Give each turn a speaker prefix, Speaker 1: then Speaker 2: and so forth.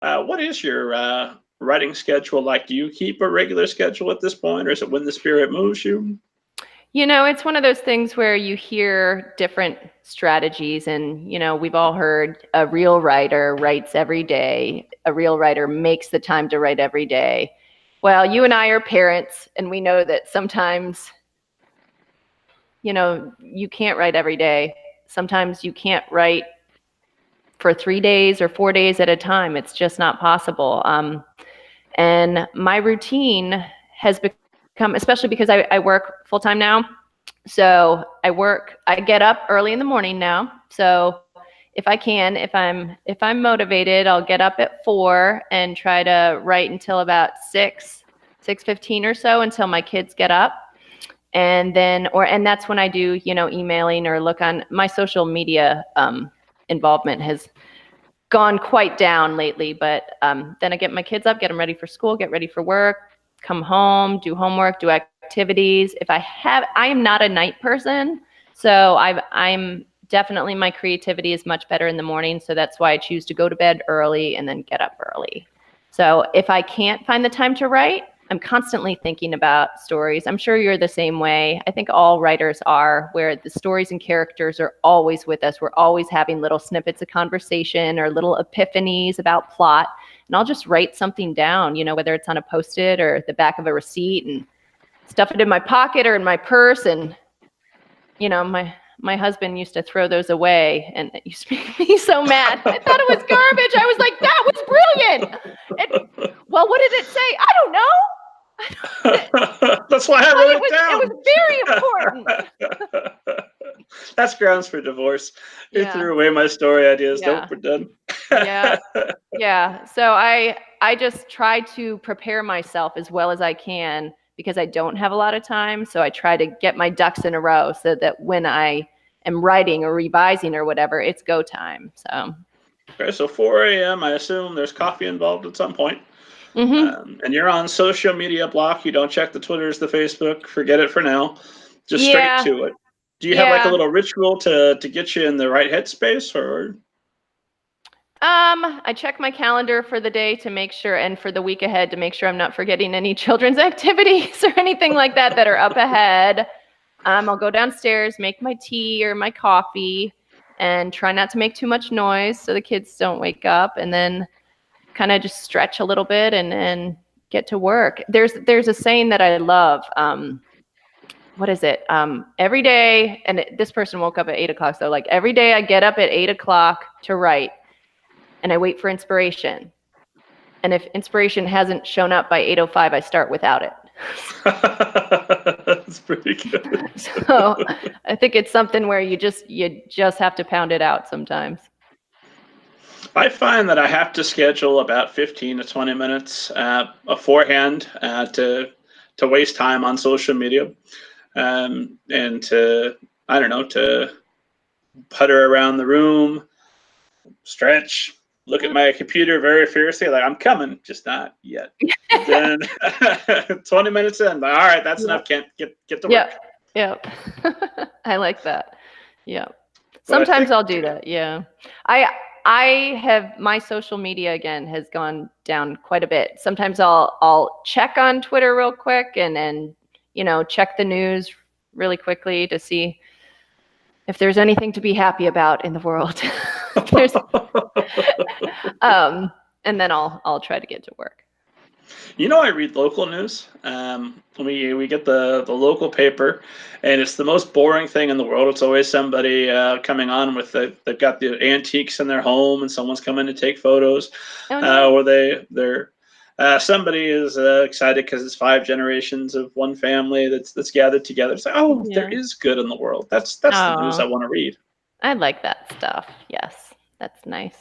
Speaker 1: What is your writing schedule like? Do you keep a regular schedule at this point, or is it when the spirit moves you?
Speaker 2: It's one of those things where you hear different strategies, and, we've all heard a real writer writes every day. A real writer makes the time to write every day. Well, you and I are parents, and we know that sometimes, you can't write every day. Sometimes you can't write for 3 days or 4 days at a time. It's just not possible. And my routine has become, especially because I work full time now. So I get up early in the morning now. So if I can, if I'm motivated, I'll get up at 4 and try to write until about 6:15 or so, until my kids get up. And that's when I do, emailing or look on my social media. Involvement has gone quite down lately, but then I get my kids up, get them ready for school, get ready for work, come home, do homework, do activities. I am not a night person, so I'm definitely, my creativity is much better in the morning, so that's why I choose to go to bed early and then get up early. So if I can't find the time to write, I'm constantly thinking about stories. I'm sure you're the same way. I think all writers are, where the stories and characters are always with us. We're always having little snippets of conversation or little epiphanies about plot. And I'll just write something down, whether it's on a Post-it or the back of a receipt, and stuff it in my pocket or in my purse. And, my husband used to throw those away, and it used to make me so mad. I thought it was garbage. I was like, that was brilliant. Well, what did it say? I don't know.
Speaker 1: That's why I wrote it down.
Speaker 2: It was very important.
Speaker 1: That's grounds for divorce.
Speaker 2: Yeah.
Speaker 1: You threw away my story ideas.
Speaker 2: Yeah.
Speaker 1: Nope, we're done.
Speaker 2: Yeah. So I just try to prepare myself as well as I can, because I don't have a lot of time. So I try to get my ducks in a row so that when I am writing or revising or whatever, it's go time. So.
Speaker 1: Okay, so 4 a.m. I assume there's coffee involved at some point.
Speaker 2: Mm-hmm.
Speaker 1: And you're on social media block. You don't check the Twitters, the Facebook. Forget it for now. Just straight to it. Do you have like a little ritual to get you in the right headspace, or?
Speaker 2: I check my calendar for the day to make sure, and for the week ahead to make sure I'm not forgetting any children's activities or anything like that are up ahead. I'll go downstairs, make my tea or my coffee, and try not to make too much noise so the kids don't wake up, and then kind of just stretch a little bit and get to work. There's a saying that I love. What is it? Every day, and this person woke up at 8 o'clock. So like every day I get up at 8 o'clock to write, and I wait for inspiration. And if inspiration hasn't shown up by 8:05, I start without it.
Speaker 1: That's pretty good.
Speaker 2: So I think it's something where you just have to pound it out sometimes.
Speaker 1: I find that I have to schedule about 15 to 20 minutes beforehand to waste time on social media, and to, I don't know, to putter around the room, stretch, look at my computer very fiercely, like I'm coming, just not yet. Then 20 minutes in, all right, that's enough. Can't get to work.
Speaker 2: Yep. I like that. Yeah. Sometimes I'll do that. Yeah. I have, my social media again has gone down quite a bit. Sometimes I'll check on Twitter real quick, and then, check the news really quickly to see if there's anything to be happy about in the world. And then I'll try to get to work.
Speaker 1: I read local news. We get the local paper, and it's the most boring thing in the world. It's always somebody coming on with they've got the antiques in their home, and someone's coming to take photos, or they're somebody is excited because it's 5 generations of one family that's gathered together. It's like, there is good in the world. That's the news I want to read.
Speaker 2: I like that stuff. Yes, that's nice.